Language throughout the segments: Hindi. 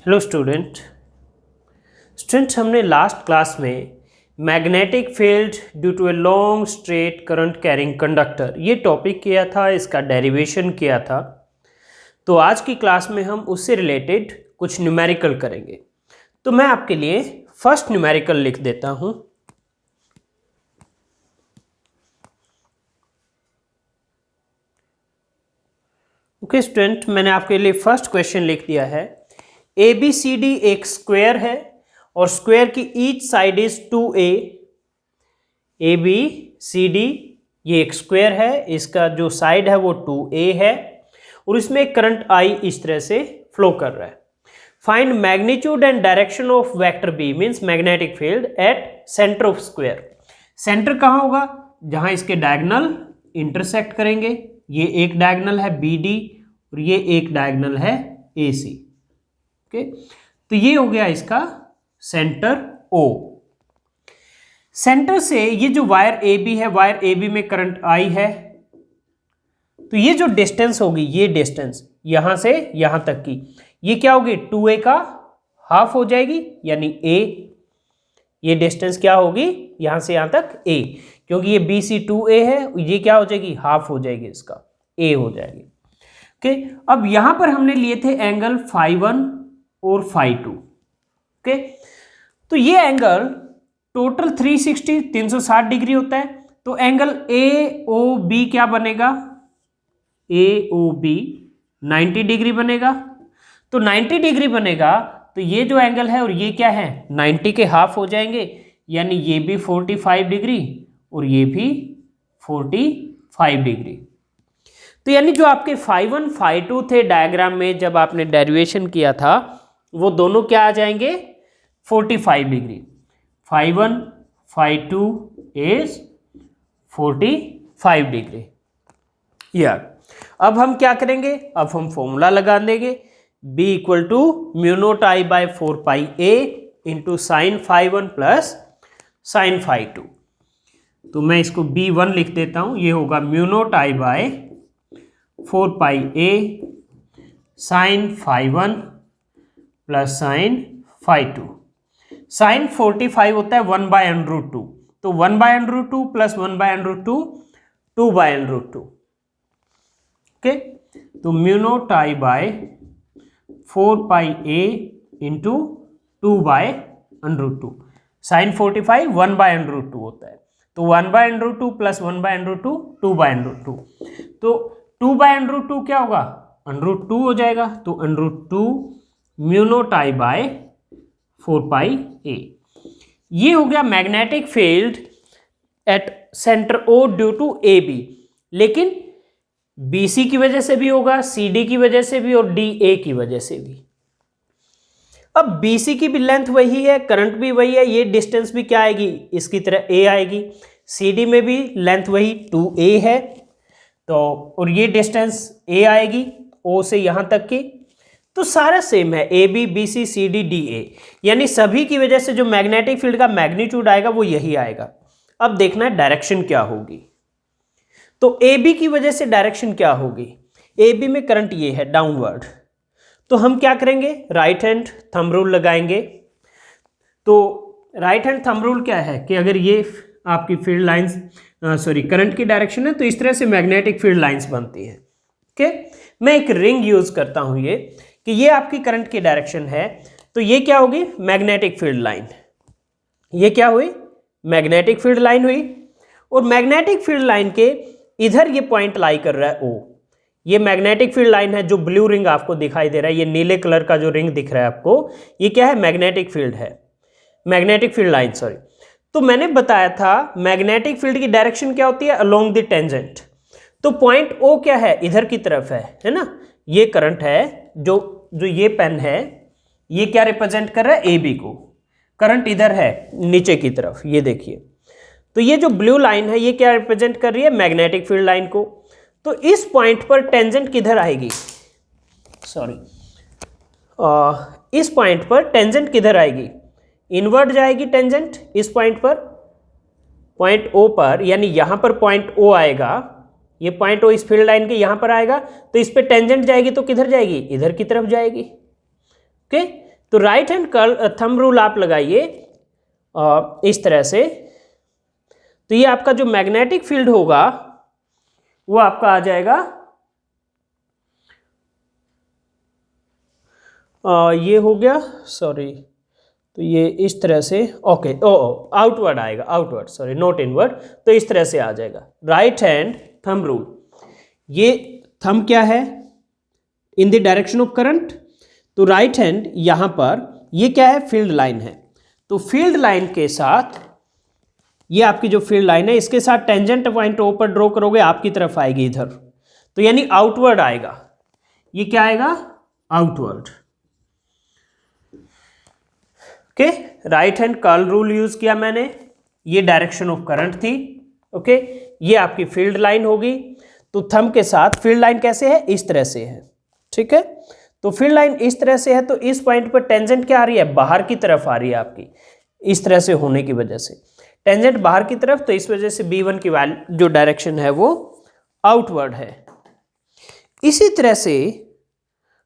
हेलो स्टूडेंट हमने लास्ट क्लास में magnetic field due to a long straight current carrying conductor ये टॉपिक किया था, इसका डेरिवेशन किया था। तो आज की क्लास में हम उससे रिलेटेड कुछ न्यूमेरिकल करेंगे। तो मैं आपके लिए फर्स्ट न्यूमेरिकल लिख देता हूँ। ओके स्टूडेंट, मैंने आपके लिए फर्स्ट क्वेश्चन लिख दिया है। ABCD एक स्क्वायर है और स्क्वायर की each side is 2A। ABCD ये एक स्क्वायर है, इसका जो साइड है वो 2A है और इसमें एक करंट I इस तरह से फ्लो कर रहा है। Find magnitude and direction of vector B means magnetic field at centre of square. Centre कहाँ होगा? जहां इसके डायगोनल इंटरसेक्ट करेंगे। ये एक डायगोनल है BD और ये एक डायगोनल है AC। ओके, तो ये हो गया इसका सेंटर O। सेंटर से ये जो वायर AB है, वायर AB में करंट I है, तो ये जो डिस्टेंस होगी, ये डिस्टेंस यहां से यहां तक की, ये क्या होगी? 2A का हाफ हो जाएगी, यानी A। ये डिस्टेंस क्या होगी? यहां से यहां तक A, क्योंकि ये BC 2A है, ये क्या हो जाएगी? हाफ हो जाएगी, इसका A हो जाएगी। ओके, अब यहां पर हमने लिए थे एंगल φ1 और φ2। ओके, तो ये एंगल टोटल 360 डिग्री होता है। तो एंगल AOB क्या बनेगा? AOB 90 डिग्री बनेगा। तो 90 डिग्री बनेगा, तो ये जो एंगल है और ये क्या है? 90 के हाफ हो जाएंगे, यानी ये भी 45 डिग्री और ये भी 45 डिग्री। तो यानी जो आपके φ1 φ2 थे डायग्राम में, जब आपने डेरिवेशन किया था, वो दोनों क्या आ जाएंगे? 45 डिग्री। φ1 φ2 is 45 degree. यार अब हम क्या करेंगे? अब हम फॉर्मूला लगा देंगे। B equal to μ0 I by 4πA into sine φ1 plus sine φ2। तो मैं इसको B1 लिख देता हूं। ये होगा μ0 I by 4πA sine φ1 plus sine φ2। Sine 45 होता है 1/√2, तो 1/√2 प्लस 1/√2 2/√2। ओके, तो μ0 I by 4πA into 2/√2। Sign 45 1/√2 होता है, तो 1/√2 प्लस 1/√2 2/√2। तो 2/√2 क्या होगा? √2 हो जाएगा, तो √2 μ0 I बाय 4πA। ये हो गया magnetic field at centre O due to AB। लेकिन BC की वजह से भी होगा, CD की वजह से भी और DA की वजह से भी। अब BC की भी लेंथ वही है, करंट भी वही है, ये डिस्टेंस भी क्या आएगी? इसकी तरह A आएगी। CD में भी लेंथ वही 2A है, तो और ये डिस्टेंस A आएगी O से यहां तक की। तो सारा सेम है, AB BC CD DA, यानी सभी की वजह से जो मैग्नेटिक फील्ड का मैग्नीट्यूड आएगा वो यही आएगा। अब देखना है डायरेक्शन क्या होगी। तो AB की वजह से डायरेक्शन क्या होगी? AB में करंट ये है डाउनवर्ड, तो हम क्या करेंगे? राइट हैंड थंब रूल लगाएंगे। तो राइट हैंड थंब रूल क्या है कि अगर ये आपकी फील्ड लाइंस करंट की डायरेक्शन है, तो इस तरह से मैग्नेटिक फील्ड लाइंस बनती है। ओके, मैं एक रिंग यूज करता हूं ये कि ये आपकी करंट की डायरेक्शन है, तो ये क्या होगी? Magnetic field line. ये क्या हुई? मैग्नेटिक फील्ड लाइन हुई। और मैग्नेटिक फील्ड लाइन के इधर ये पॉइंट लाई कर रहा है O। ये मैग्नेटिक फील्ड लाइन है, जो ब्लू रिंग आपको दिखाई दे रहा है, ये नीले कलर का जो रिंग दिख रहा है आपको, ये क्या है? मैग्नेटिक फील्ड है, मैग्नेटिक फील्ड लाइन, सॉरी। तो मैंने बताया था मैग्नेटिक फील्ड की डायरेक्शन क्या होती है? Along the tangent. तो पॉइंट O क्या है? इधर की तरफ है ना? ये करंट है, जो ये पेन है, ये क्या रिप्रेजेंट कर रहा है? AB को। करंट इधर है नीचे की तरफ, ये देखिए। तो ये जो ब्लू लाइन है, ये क्या रिप्रेजेंट कर रही है? मैग्नेटिक फील्ड लाइन को। तो इस पॉइंट पर टेंजेंट किधर आएगी? सॉरी, इस पॉइंट पर टेंजेंट किधर आएगी? इनवर्ड जाएगी टेंजेंट इस पॉइंट पर, पॉइंट O पर, यानी यहां पर पॉइंट O आएगा, ये पॉइंट O इस फील्ड लाइन के यहां पर आएगा, तो इस पे टेंजेंट जाएगी तो किधर जाएगी? इधर की तरफ जाएगी। ओके, तो राइट हैंड थंब रूल आप लगाइए इस तरह से, तो ये आपका जो मैग्नेटिक फील्ड होगा वो आपका आ जाएगा ये हो गया, सॉरी, तो ये इस तरह से, ओके, आउटवर्ड आएगा, आउटवर्ड, सॉरी नॉट इनवर्ड, तो इस तरह से आ जाएगा राइट हैंड थंब रूल। ये थंब क्या है, in the direction of current, तो राइट हैंड यहां पर ये क्या है, फील्ड लाइन है, तो फील्ड लाइन के साथ ये आपकी जो फील्ड लाइन है इसके साथ टेंजेंट पॉइंट ओ पर ड्रॉ करोगे, आपकी तरफ आएगी इधर, तो यानी आउटवर्ड आएगा, ये क्या आएगा, outward. Okay, right hand curl rule use किया मैंने, ये डायरेक्शन ऑफ करंट थी। ओके, ये आपकी फील्ड लाइन होगी, तो थंब के साथ फील्ड लाइन कैसे है, इस तरह से है, ठीक है, तो फील्ड लाइन इस तरह से है, तो इस पॉइंट पर टेंजेंट क्या आ रही है, बाहर की तरफ आ रही है आपकी, इस तरह से होने की वजह से टेंजेंट बाहर की तरफ, तो इस वजह से B1 की वैल्यू जो डायरेक्शन है वो आउटवर्ड है। इसी तरह से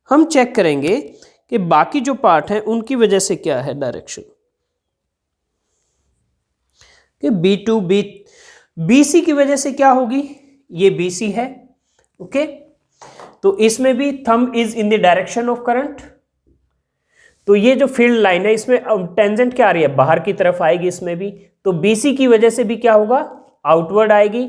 हम चेक करेंगे कि बाकी जो पार्ट है उनकी वजह से क्या है डायरेक्शन, कि B2 BC की वजह से क्या होगी, ये BC है। ओके, तो इसमें भी thumb is in the direction of current, तो ये जो फील्ड लाइन है इसमें टेंजेंट क्या आ रही है, बाहर की तरफ आएगी इसमें भी, तो BC की वजह से भी क्या होगा, आउटवर्ड आएगी,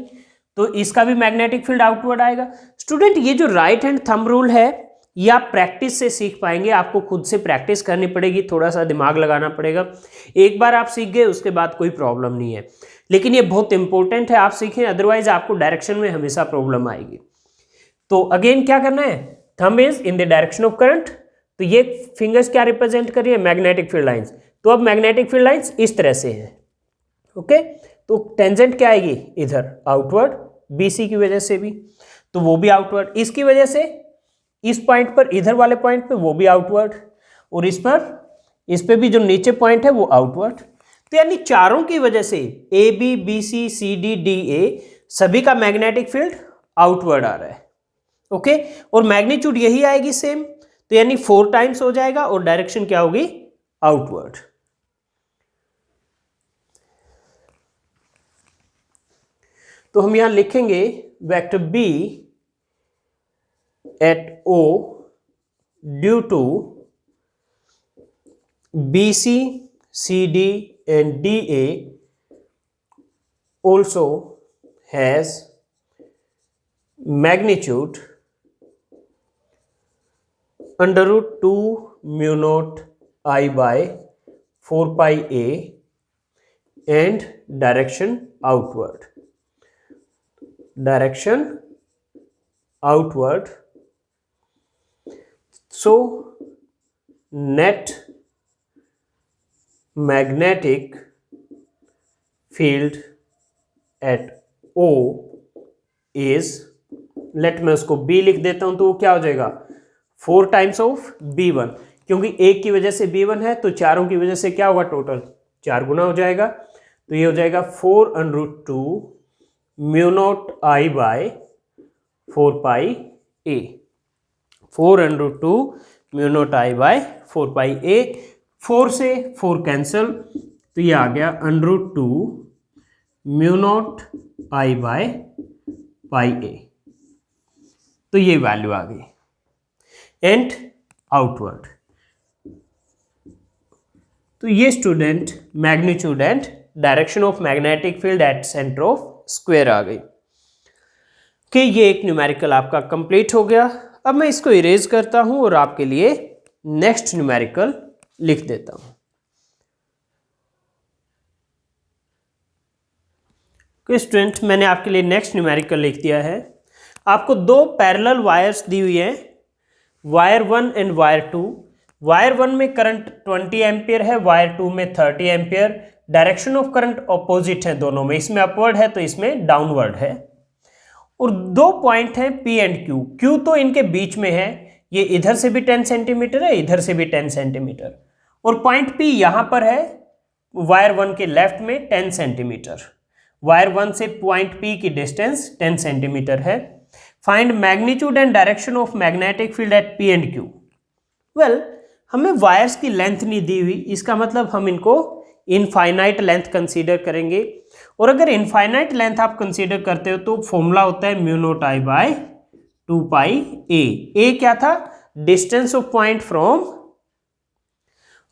तो इसका भी मैग्नेटिक फील्ड आउटवर्ड आएगा। स्टूडेंट, ये जो राइट हैंड थंब रूल है ये आप प्रैक्टिस से सीख पाएंगे, आपको खुद से प्रैक्टिस करनी पड़ेगी, थोड़ा सा दिमाग लगाना पड़ेगा, एक बार आप सीख गए उसके बाद कोई प्रॉब्लम नहीं है, लेकिन ये बहुत इंपॉर्टेंट है आप सीखें, अदरवाइज आपको डायरेक्शन में हमेशा प्रॉब्लम आएगी। तो अगेन क्या करना है, thumb is in the direction of current, तो ये फिंगर्स क्या रिप्रेजेंट कर रही है, मैग्नेटिक फील्ड लाइंस, तो अब मैग्नेटिक फील्ड लाइंस इस तरह से है। ओके, तो टेंजेंट क्या आएगी इधर, आउटवर्ड, BC की वजह से भी, तो वो भी आउटवर्ड, इसकी वजह से इस पॉइंट पर, इधर वाले पॉइंट पे वो भी आउटवर्ड, और इस पे भी जो नीचे पॉइंट है वो आउटवर्ड, तो यानी चारों की वजह से AB BC CD DA सभी का मैग्नेटिक फील्ड आउटवर्ड आ रहा है। ओके, और मैग्नीट्यूड यही आएगी सेम, तो यानी 4 टाइम्स हो जाएगा, और डायरेक्शन क्या होगी, आउटवर्ड। तो हम यहां लिखेंगे vector B at O due to BC, CD and DA also has magnitude under root 2 mu naught I by 4 pi A and direction outward. Direction outward. So net magnetic field at O is, let मैं उसको B लिख देता हूं, तो वो क्या हो जाएगा, 4 टाइम्स ऑफ B1, क्योंकि एक की वजह से B1 है तो चारों की वजह से क्या होगा, टोटल 4 गुना हो जाएगा, तो ये हो जाएगा 4√2 mu naught I by 4 pi A, 4√2 mu naught I by 4 pi A, 4 से 4 कैंसल, तो ये आ गया √2 mu naught I by pi A, तो ये वैल्यू आ गई, एंड आउटवर्ड। तो ये student magnitude and direction of magnetic field at centre of square आ गई। कि ये एक न्यूमेरिकल आपका कंप्लीट हो गया। अब मैं इसको इरेज करता हूं और आपके लिए नेक्स्ट न्यूमेरिकल लिख देता हूं। स्टूडेंट, मैंने आपके लिए नेक्स्ट न्यूमेरिकल लिख दिया है। आपको 2 पैरेलल वायर्स दी हुई है, वायर 1 एंड वायर 2। वायर 1 में करंट 20 एम्पियर है, वायर 2 में 30 ampere. Direction of current opposite है दोनों में, इसमें अपवर्ड है तो इसमें डाउनवर्ड है। और 2 पॉइंट हैं P एंड Q। Q तो इनके बीच में है, ये इधर से भी 10 सेंटीमीटर है, इधर से भी 10 सेंटीमीटर, और पॉइंट P यहां पर है वायर 1 के लेफ्ट में 10 सेंटीमीटर। वायर 1 से पॉइंट P की डिस्टेंस 10 सेंटीमीटर है। Find magnitude and direction of magnetic field eight P and Q। Well, हमें वायर्स की लेंथ नहीं दी हुई, इसका मतलब हम इनको इनफाइनाइट लेंथ कंसीडर करेंगे। और अगर इनफाइनाइट लेंथ आप कंसीडर करते हो तो फॉर्मूला होता है म्यू नॉट आई बाय 2 पाई ए। ए क्या था? Distance of point from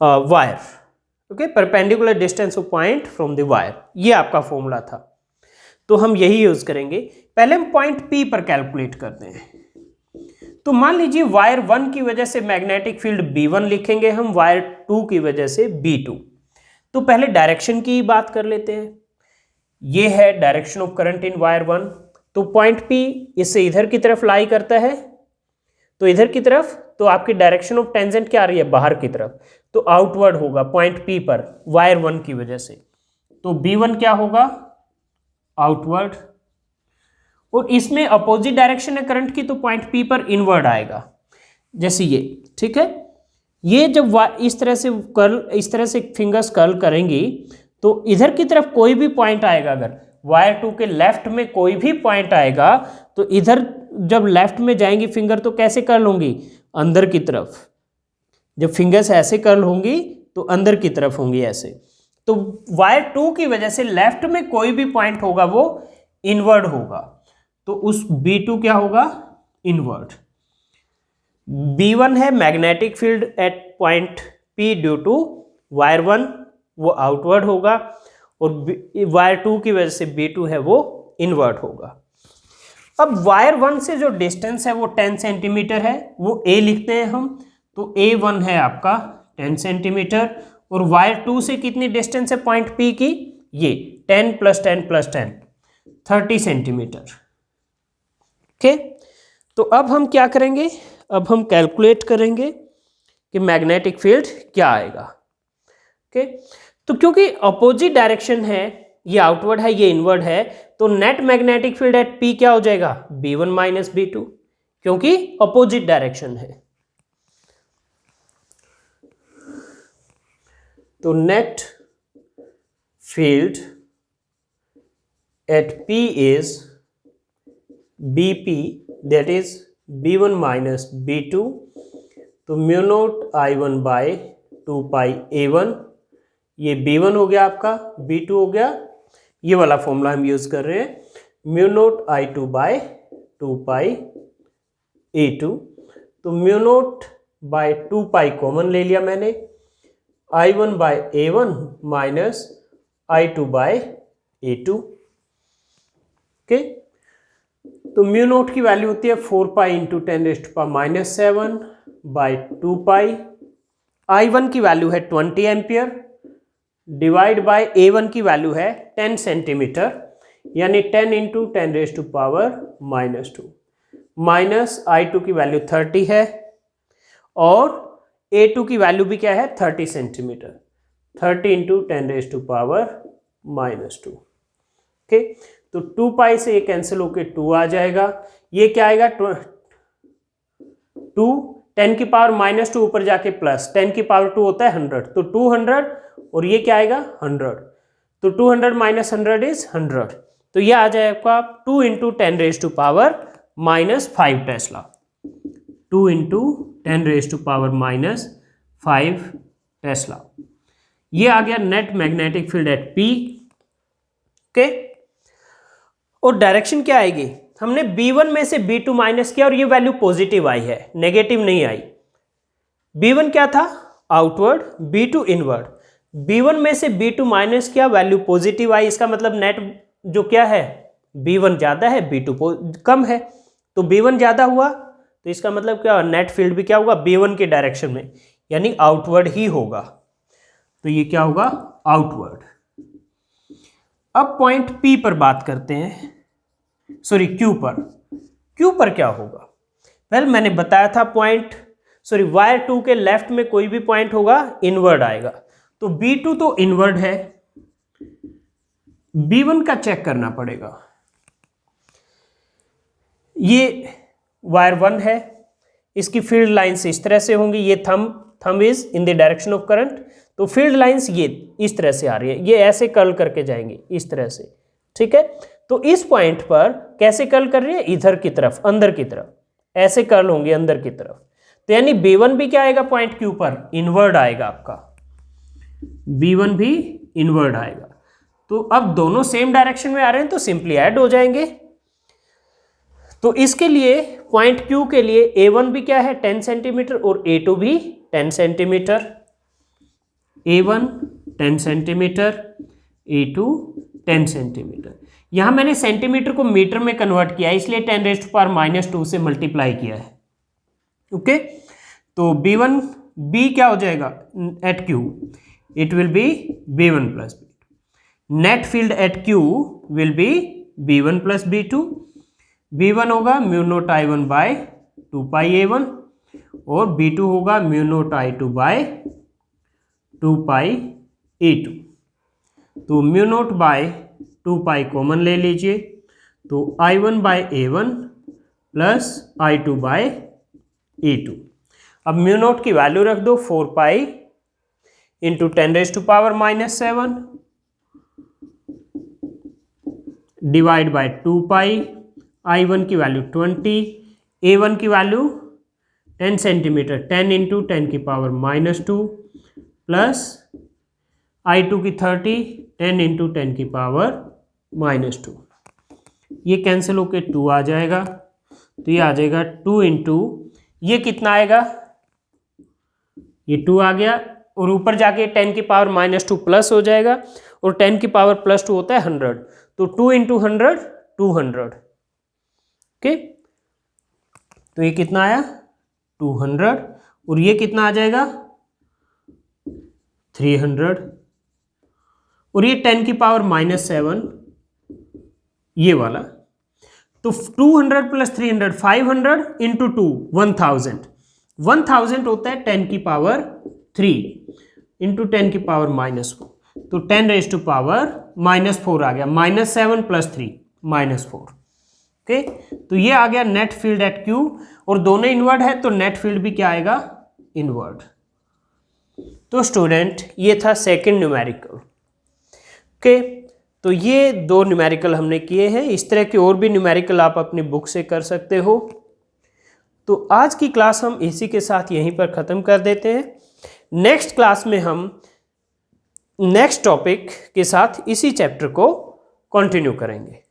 wire, okay, perpendicular distance of point from the wire, ये आपका फॉर्मूला था। तो हम यही यूज करेंगे। पहले हम पॉइंट पी पर कैलकुलेट करते हैं। तो मान लीजिए वायर 1 की वजह से मैग्नेटिक फील्ड B1 लिखेंगे हम, वायर 2 की वजह से B2। तो पहले डायरेक्शन की बात कर लेते हैं। ये है direction of current in wire 1। तो पॉइंट P इससे इधर की तरफ लाई करता है, तो इधर की तरफ, तो आपकी डायरेक्शन ऑफ टेंजेंट क्या आ रही है? बाहर की तरफ, तो आउटवर्ड होगा पॉइंट P पर वायर 1 की वजह से। तो B1 क्या होगा? आउटवर्ड। और इसमें अपोजिट डायरेक्शन है करंट की, तो पॉइंट P पर इनवर्ड आएगा, जैसे ये, ठीक है। ये जब इस तरह से फिंगर्स कर्ल करेंगी तो इधर की तरफ कोई भी पॉइंट आएगा, अगर वायर 2 के लेफ्ट में कोई भी पॉइंट आएगा तो इधर जब लेफ्ट में जाएंगी फिंगर तो कैसे कर्ल होंगी? अंदर की तरफ। जब फिंगर्स ऐसे कर्ल होंगी तो अंदर की तरफ होंगी ऐसे। तो वायर 2 की वजह से लेफ्ट में कोई भी पॉइंट होगा वो इनवर्ड होगा, तो उस B2 क्या होगा? इनवर्ड। B1 है magnetic field at point P due to wire 1, वो आउटवर्ड होगा, और वायर 2 की वजह से B2 है वो इनवर्ड होगा। अब वायर 1 से जो डिस्टेंस है वो 10 सेंटीमीटर है, वो A लिखते हैं हम। तो A1 है आपका 10 सेंटीमीटर, और वायर 2 से कितनी डिस्टेंस है पॉइंट P की? ये 10 + 10 + 10 30 सेंटीमीटर। ओके, तो अब हम क्या करेंगे? अब हम कैलकुलेट करेंगे कि मैग्नेटिक फील्ड क्या आएगा। ओके, तो क्योंकि अपोजिट डायरेक्शन है, ये आउटवर्ड है ये इनवर्ड है, तो net magnetic field eight P क्या हो जाएगा? B1 - B2, क्योंकि अपोजिट डायरेक्शन है। तो net field eight P is BP, that is B1 - B2। तो mu not I1 bye 2 pi A1, ये B1 हो गया आपका, B2 हो गया, ये वाला फॉर्मूला हम यूज कर रहे हैं mu naught I2 bye 2 pi A2। तो mu naught by 2 pi common ले लिया मैंने, I1 by A1 minus I2 by A2। Okay, तो म्यू नोट की वैल्यू होती है 4 pi into 10⁻⁻7 by 2 pi. I1 की वैल्यू है 20 एम्पियर, डिवाइड बाय A1 की वैल्यू है 10 सेंटीमीटर, यानी 10 इंटू 10⁻⁻2 माइनस I2 की वैल्यू 30 है, और A2 की वैल्यू भी क्या है? 30 सेंटीमीटर, 30 इंटू 10⁻⁻2। ओके, तो 2 पाई से ये कैंसिल होके 2 आ जाएगा। ये क्या आएगा? 2 10⁻⁻2 ऊपर जाके प्लस 10⁻2 होता है 100, तो 200, और ये क्या आएगा? 100। तो 200 - 100 इज 100, तो ये आ जाएगा आपका 2 इंटू 10⁻⁻5 टेस्ला। 2 into 10⁻⁻5 Tesla. ये आ गया net magnetic field eight P। Okay, और डायरेक्शन क्या आएगी? हमने B1 में से B2 माइनस किया और ये वैल्यू पॉजिटिव आई है, नेगेटिव नहीं आई। B1 क्या था? Outward, B2 inward. B1 में से B2 माइनस किया, वैल्यू पॉजिटिव आई, इसका मतलब नेट जो क्या है? B1 ज्यादा है, B2 कम है, तो B1 ज्यादा हुआ, तो इसका मतलब क्या? नेट फील्ड भी क्या होगा? B1 के डायरेक्शन में, यानी आउटवर्ड ही होगा। तो ये क्या होगा? आउटवर्ड। अब पॉइंट P पर बात करते हैं, सॉरी Q पर। Q पर क्या होगा? वेल मैंने बताया था वायर 2 के लेफ्ट में कोई भी पॉइंट होगा इनवर्ड आएगा, तो B2 तो इनवर्ड है, B1 का चेक करना पड़ेगा। ये वायर 1 है, इसकी फील्ड लाइंस इस तरह से होंगी, ये thumb is in the direction of current, तो फील्ड लाइंस ये इस तरह से आ रही है, ये ऐसे कर्ल करके जाएंगे इस तरह से, ठीक है। तो इस पॉइंट पर कैसे कर्ल कर रही है? इधर की तरफ, अंदर की तरफ, ऐसे कर्ल होंगे अंदर की तरफ। तो यानी B1 भी क्या आएगा पॉइंट Q पर, इनवर्ड आएगा आपका, B1 भी इनवर्ड आएगा। तो अब दोनों सेम डायरेक्शन में आ रहे हैं तो सिंपली ऐड हो जाएंगे। तो इसके लिए पॉइंट Q के लिए A1 भी क्या है 10 सेंटीमीटर और A2 भी 10 centimetre, A1 10 centimetre, A2 10 centimetre. यहां मैंने सेंटीमीटर को मीटर में कन्वर्ट किया है इसलिए 10⁻⁻2 से मल्टीप्लाई किया है। ओके, तो B1 B क्या हो जाएगा at Q, it will be B1 plus B2। Net field at Q will be B1 plus B2। B1 होगा म्यू नोट I1 बाय 2 पाई A1 और B2 होगा mu naught I2 bye 2 pi A2। तो mu naught by 2 pi common ले लीजिए, तो I1 by A1 plus I2 by A2। अब म्यू नोट की वैल्यू रख दो 4 pi into 10⁻⁻7 divide by 2 pi, I1 की वैल्यू 20, A1 की value 10 centimetre, 10 into 10⁻⁻2 plus I2 की 30, 10 इंटू 10⁻⁻2। ये कैंसिल होके 2 आ जाएगा, तो ये आ जाएगा 2 इंटू, ये कितना आएगा, ये 2 आ गया और ऊपर जाके 10⁻⁻2 प्लस हो जाएगा और 10⁻+2 होता है 100, तो 2 इंटू 100 200। ओके, तो ये कितना आया 200 और ये कितना आ जाएगा 300 और ये 10⁻⁻7 ये वाला, तो 200 प्लस 300 500 इंटू 2 1000, 1000 होता है 10⁻3 इंटू 10⁻⁻4, तो 10⁻⁻4 आ गया, -7 प्लस 3 -4। ओके, तो ये आ गया नेट फील्ड एट Q और दोनों इनवर्ड है तो नेट फील्ड भी क्या आएगा इनवर्ड। तो स्टूडेंट ये था सेकंड न्यूमेरिकल। ओके, तो ये 2 न्यूमेरिकल हमने किए हैं, इस तरह के और भी न्यूमेरिकल आप अपनी बुक से कर सकते हो। तो आज की क्लास हम इसी के साथ यहीं पर ख़त्म कर देते हैं। नेक्स्ट क्लास में हम नेक्स्ट टॉपिक के साथ इसी चैप्टर को कंटिन्यू करेंगे।